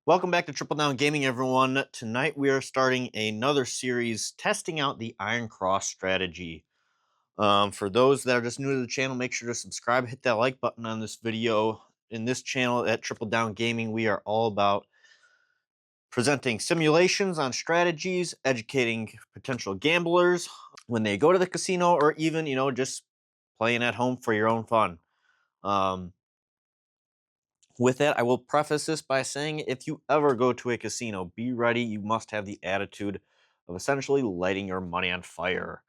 Welcome back to Triple Down Gaming, everyone. Tonight we are starting another series testing out the Iron Cross strategy. For those that are just new to the channel, make sure to subscribe, hit that like button on this video. In this channel at Triple Down Gaming, we are all about presenting simulations on strategies, educating potential gamblers when they go to the casino, or even, just playing at home for your own fun. Um, With that, I will preface this by saying if you ever go to a casino, be ready. You must have the attitude of essentially lighting your money on fire.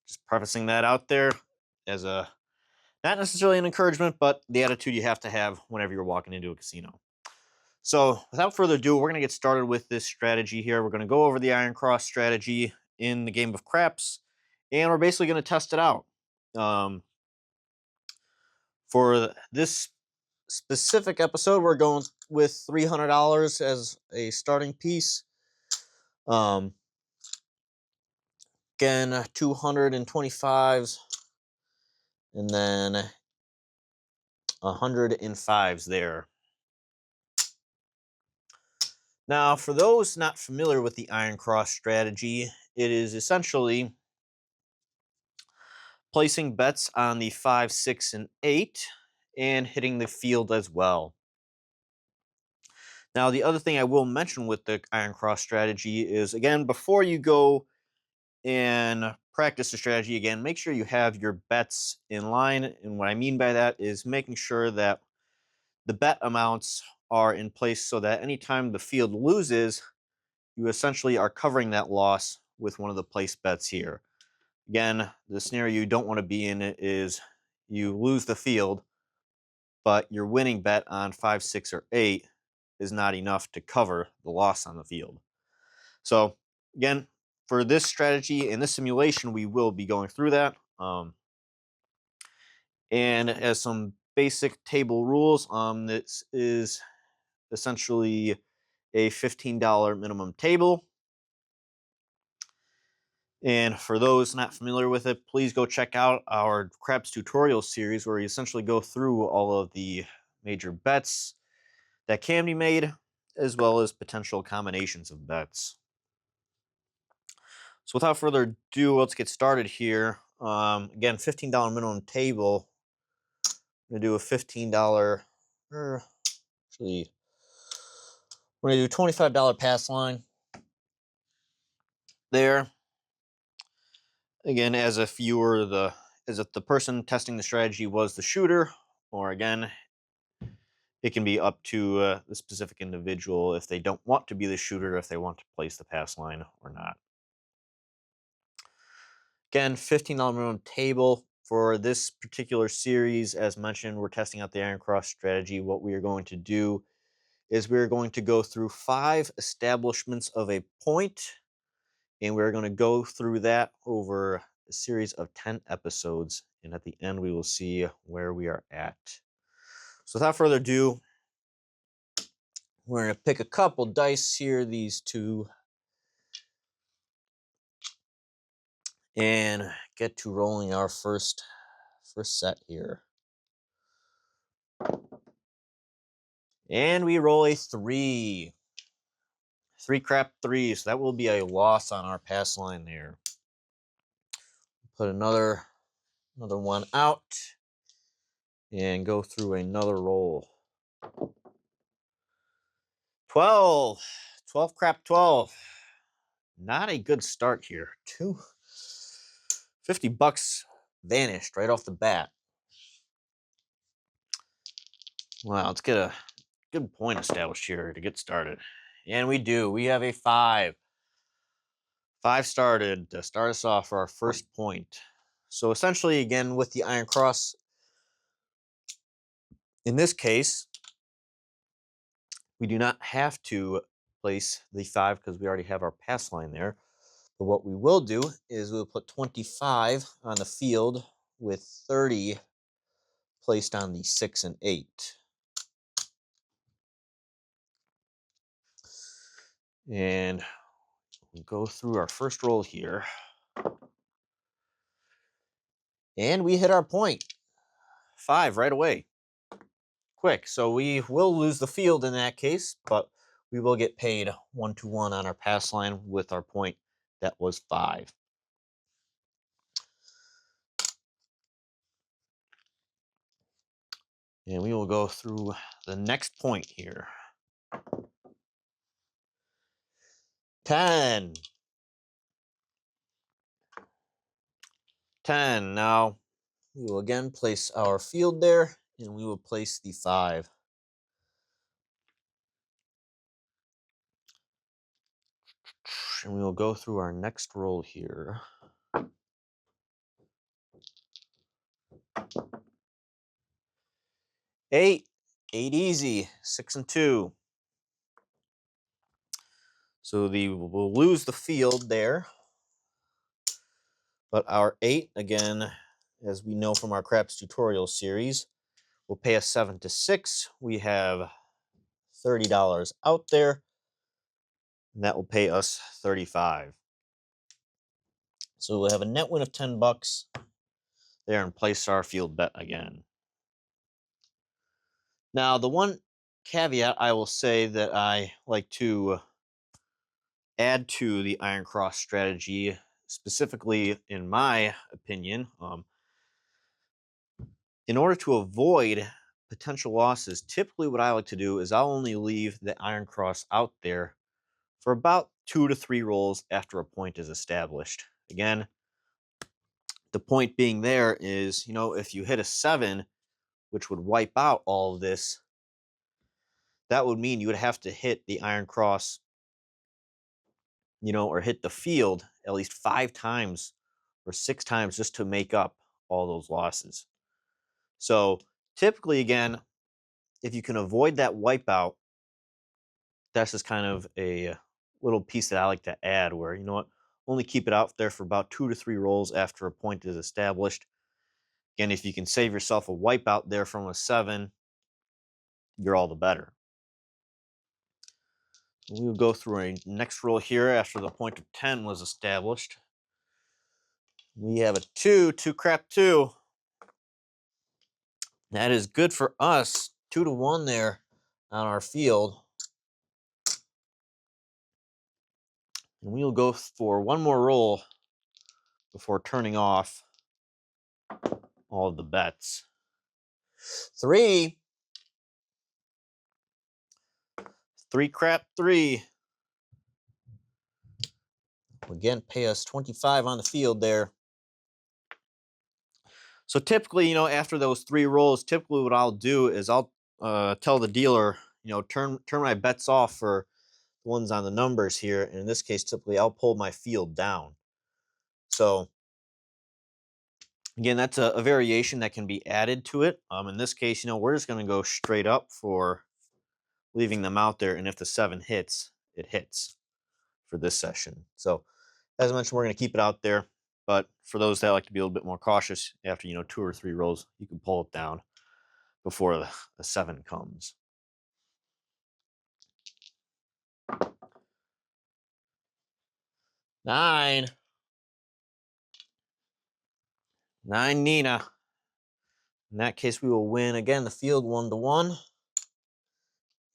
Just prefacing that out there as a not necessarily an encouragement, but the attitude you have to have whenever you're walking into a casino. So, without further ado, we're going to get started with this strategy here. We're going to go over the Iron Cross strategy in the game of craps, and we're basically going to test it out. Um, for this specific episode, we're going with $300 as a starting piece. Um, Again, 225s and then 105s there. Now, for those not familiar with the Iron Cross strategy, it is essentially placing bets on the 5, 6, and 8 and hitting the field as well. Now, the other thing I will mention with the Iron Cross strategy is, again, before you go and practice the strategy again, make sure you have your bets in line. And what I mean by that is making sure that the bet amounts are in place so that anytime the field loses, you essentially are covering that loss with one of the place bets here. Again, the scenario you don't want to be in is you lose the field, but your winning bet on 5, 6, or 8 is not enough to cover the loss on the field. So, again, for this strategy in this simulation, we will be going through that. And as some basic table rules, this is essentially a $15 minimum table. And for those not familiar with it, please go check out our Craps tutorial series where we essentially go through all of the major bets that can be made, as well as potential combinations of bets. So without further ado, let's get started here. Again, $15 minimum table. I'm going to do a $15, actually, we're going to do $25 pass line there. Again, as if you were as if the person testing the strategy was the shooter, or again, it can be up to the specific individual if they don't want to be the shooter, if they want to place the pass line or not. Again, $15 minimum table for this particular series. As mentioned, we're testing out the Iron Cross strategy. What we are going to do is we're going to go through 5 establishments of a point, and we're going to go through that over a series of 10 episodes. And at the end, we will see where we are at. So without further ado, we're going to pick a couple dice here, these two, and get to rolling our first set here. And we roll a 3. 3 crap 3s. So that will be a loss on our pass line there. Put another one out and go through another roll. 12. 12 crap 12. Not a good start here. $50 vanished right off the bat. Wow, let's get a good point established here to get started. And we do. We have a 5. 5 started to start us off for our first point. So essentially, again, with the Iron Cross, in this case, we do not have to place the 5 because we already have our pass line there. But what we will do is we'll put 25 on the field with 30 placed on the 6 and 8. And we'll go through our first roll here. And we hit our point. 5 right away. Quick. So we will lose the field in that case, but we will get paid 1-1 on our pass line with our point that was 5. And we will go through the next point here. 10. 10. Now, we will again place our field there, and we will place the 5. And we will go through our next roll here. 8. 8 easy. 6 and 2. So we'll lose the field there. But our 8, again, as we know from our craps tutorial series, will pay us 7 to 6. We have $30 out there, and that will pay us 35. So we'll have a net win of $10 there and place our field bet again. Now, the one caveat I will say that I like to add to the Iron Cross strategy, specifically in my opinion, in order to avoid potential losses, typically what I like to do is I'll only leave the Iron Cross out there for about 2 to 3 rolls after a point is established. Again, the point being there is, if you hit a 7, which would wipe out all of this, that would mean you would have to hit the Iron Cross, or hit the field at least 5 times or 6 times just to make up all those losses. So typically, again, if you can avoid that wipeout, that's just kind of a little piece that I like to add where, only keep it out there for about 2 to 3 rolls after a point is established. Again, if you can save yourself a wipeout there from a 7, you're all the better. We will go through a next roll here after the point of 10 was established. We have a 2, 2 crap 2. That is good for us. 2 to 1 there on our field. And we will go for one more roll before turning off all of the bets. 3. 3 crap 3. Again, pay us 25 on the field there. So typically, after those 3 rolls, typically what I'll do is I'll tell the dealer, turn my bets off for the ones on the numbers here. And in this case, typically I'll pull my field down. So again, that's a variation that can be added to it. In this case, we're just going to go straight up for leaving them out there. And if the 7 hits, it hits for this session. So as I mentioned, we're going to keep it out there. But for those that like to be a little bit more cautious, after 2 or 3 rolls, you can pull it down before the 7 comes. 9. 9 Nina. In that case, we will win again the field 1 to 1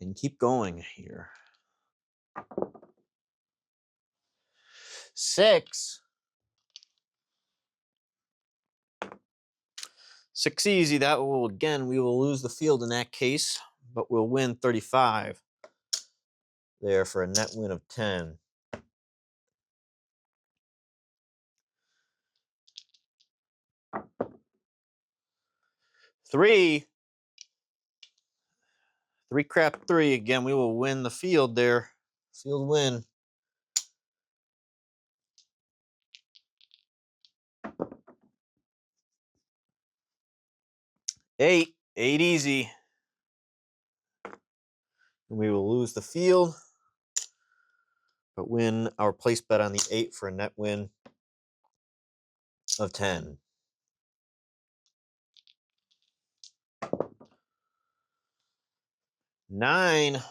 and keep going here. 6. 6 easy. That will, again, we will lose the field in that case, but we'll win 35 there for a net win of 10. 3. 3 crap 3. Again, we will win the field there. Field win. 8. 8 easy. And we will lose the field, but win our place bet on the 8 for a net win of 10. 9.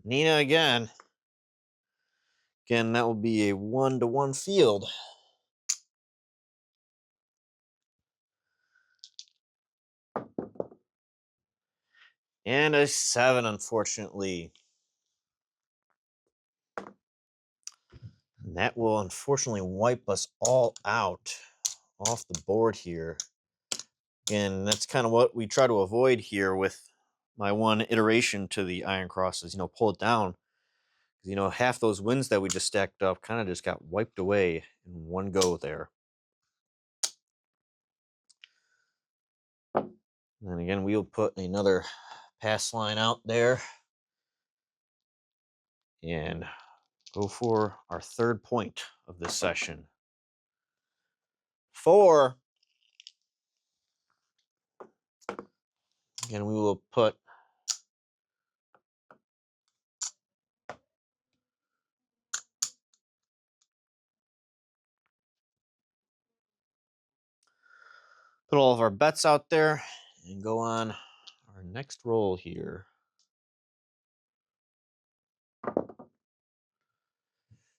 Nina again. Again, that will be a 1 to 1 field. And a 7, unfortunately. And that will unfortunately wipe us all out off the board here. And that's kind of what we try to avoid here with my one iteration to the Iron Crosses, pull it down. Half those wins that we just stacked up kind of just got wiped away in one go there. And again, we'll put another pass line out there and go for our third point of this session. 4. Again, we will put all of our bets out there and go on our next roll here.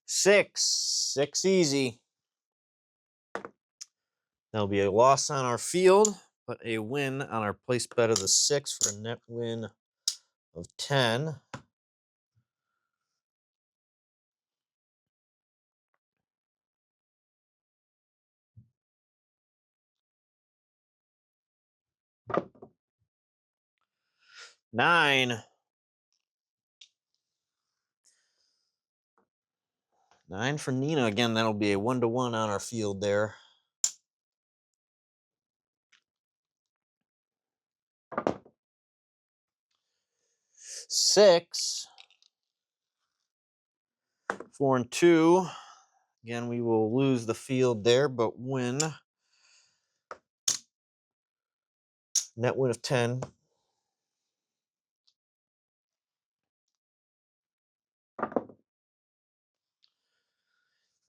6 easy. That'll be a loss on our field, but a win on our place bet of the 6 for a net win of 10. Nine for Nina. Again, that'll be a 1-to-1 on our field there. 6. 4 and 2. Again, we will lose the field there, but win. Net win of 10.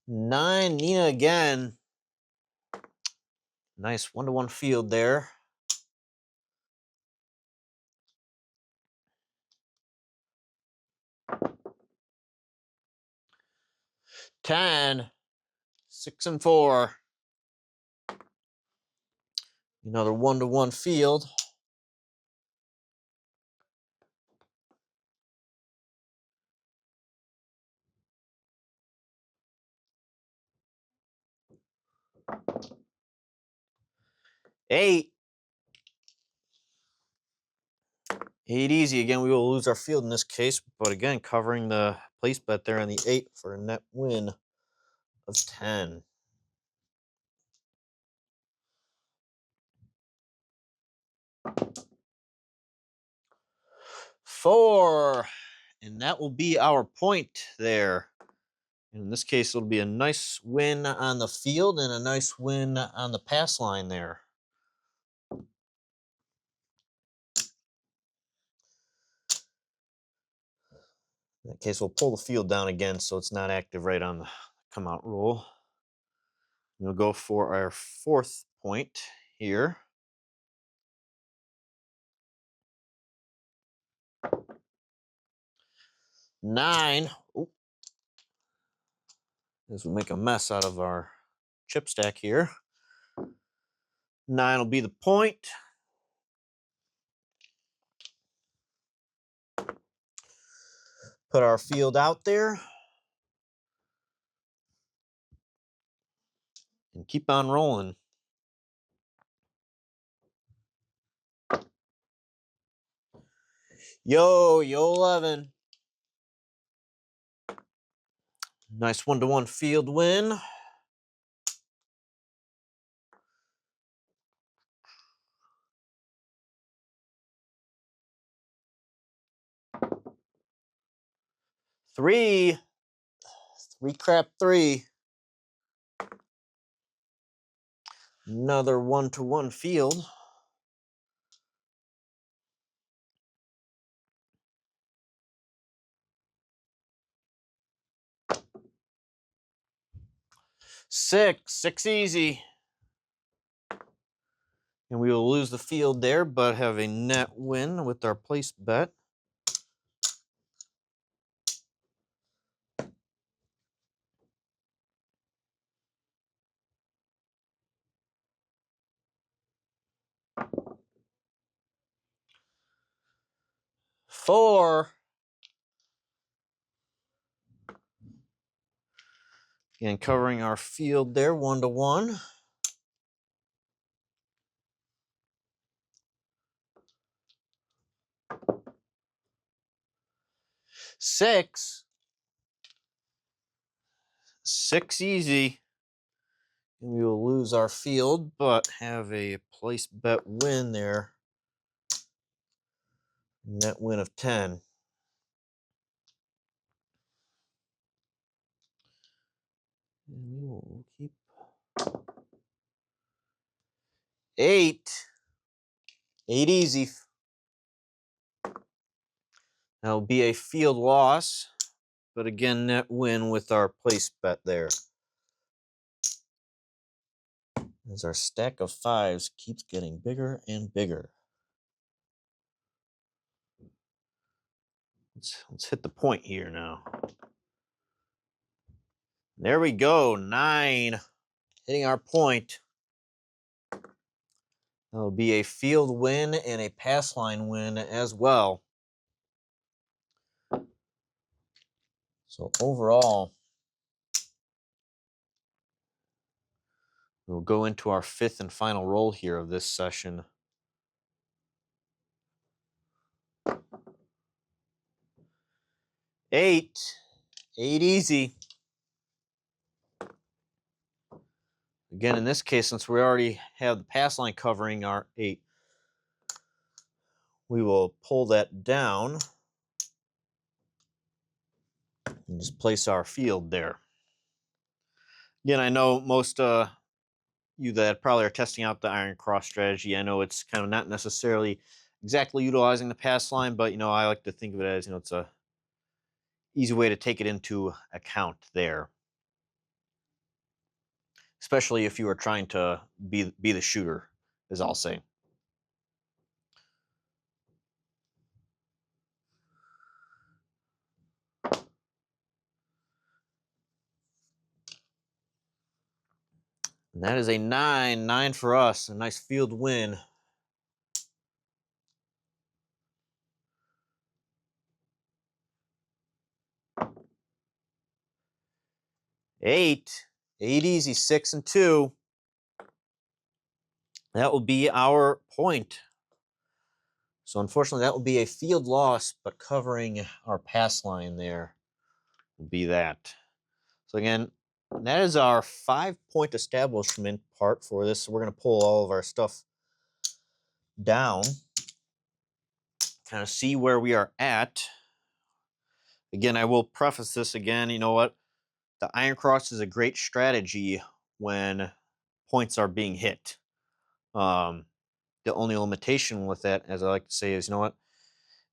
9, Nina again. Nice 1-to-1 field there. 10. 6 and 4. Another 1-to-1 field. 8. 8 easy. Again, we will lose our field in this case, but again, covering the place bet there on the 8 for a net win of 10. 4. And that will be our point there. In this case, it'll be a nice win on the field and a nice win on the pass line there. In that case, we'll pull the field down again so it's not active right on the come out rule. We'll go for our 4th point here. 9. Ooh. As we make a mess out of our chip stack here. 9 will be the point. Put our field out there. And keep on rolling. Yo 11. Nice 1-to-1 field win. 3. 3 crap 3. Another 1-to-1 field. 6 easy. And we will lose the field there, but have a net win with our place bet. 4. Again, covering our field there 1-1. Six easy. And we will lose our field, but have a place bet win there. Net win of 10. And we will keep 8. 8 easy. That'll be a field loss, but again, net win with our place bet there. As our stack of 5s keeps getting bigger and bigger. Let's hit the point here now. There we go, 9. Hitting our point. That'll be a field win and a pass line win as well. So overall, we'll go into our 5th and final roll here of this session. Eight easy. Again, in this case, since we already have the pass line covering our 8, we will pull that down and just place our field there. Again, I know most you that probably are testing out the Iron Cross strategy, I know it's kind of not necessarily exactly utilizing the pass line, but I like to think of it as it's a easy way to take it into account there, especially if you are trying to be the shooter, as I'll say. And that is a 9 for us, a nice field win. Eight easy, 6 and 2. That will be our point. So unfortunately, that will be a field loss, but covering our pass line there will be that. So again, that is our 5-point establishment part for this. So we're going to pull all of our stuff down, kind of see where we are at. Again, I will preface this again. You know what? The Iron Cross is a great strategy when points are being hit. The only limitation with that, as I like to say, is what?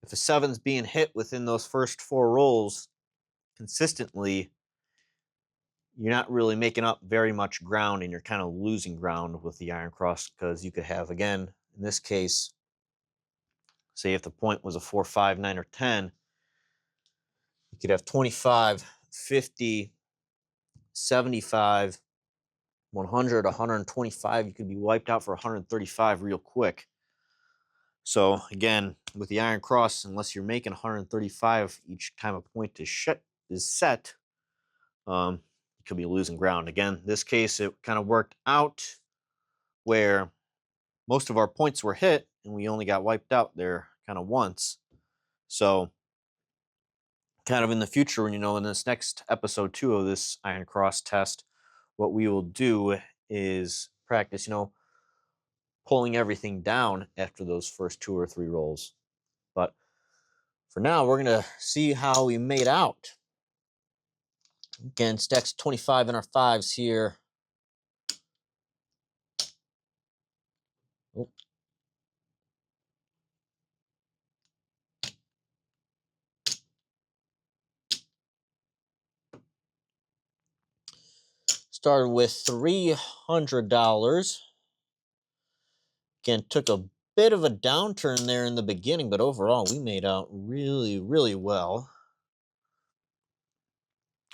If a 7's being hit within those first 4 rolls consistently, you're not really making up very much ground, and you're kind of losing ground with the Iron Cross, because you could have, again, in this case, say if the point was a 4, 5, 9, or 10, you could have 25, 50, 75, 100, 125. You could be wiped out for 135 real quick. So again, with the Iron Cross, unless you're making 135 each time a point is set, you could be losing ground. Again, this case, it kind of worked out where most of our points were hit, and we only got wiped out there kind of once. So kind of in the future, in this next episode 2 of this Iron Cross test, what we will do is practice, pulling everything down after those first 2 or 3 rolls. But for now, we're going to see how we made out. Again, stacks 25 in our 5s here. Oh. Started with $300. Again, took a bit of a downturn there in the beginning, but overall, we made out really, really well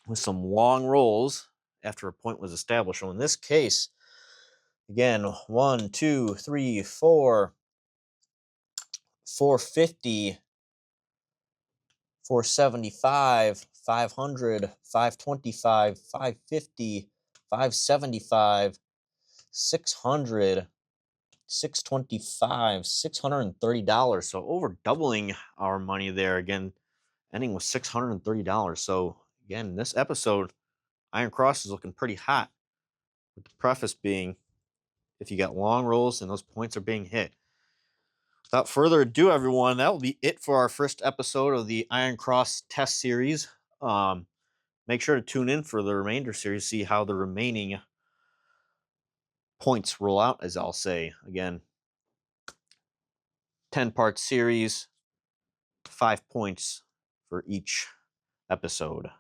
with some long rolls after a point was established. So in this case, again, 1, 2, 3, 4, 450, 475, 500, 525, 550, 575, 600, 625, $630. So over doubling our money there again, ending with $630. So again, this episode, Iron Cross is looking pretty hot, with the preface being if you got long rolls and those points are being hit. Without further ado, everyone, that will be it for our first episode of the Iron Cross test series. Make sure to tune in for the remainder series, see how the remaining points roll out, as I'll say. Again, 10-part series, 5 points for each episode.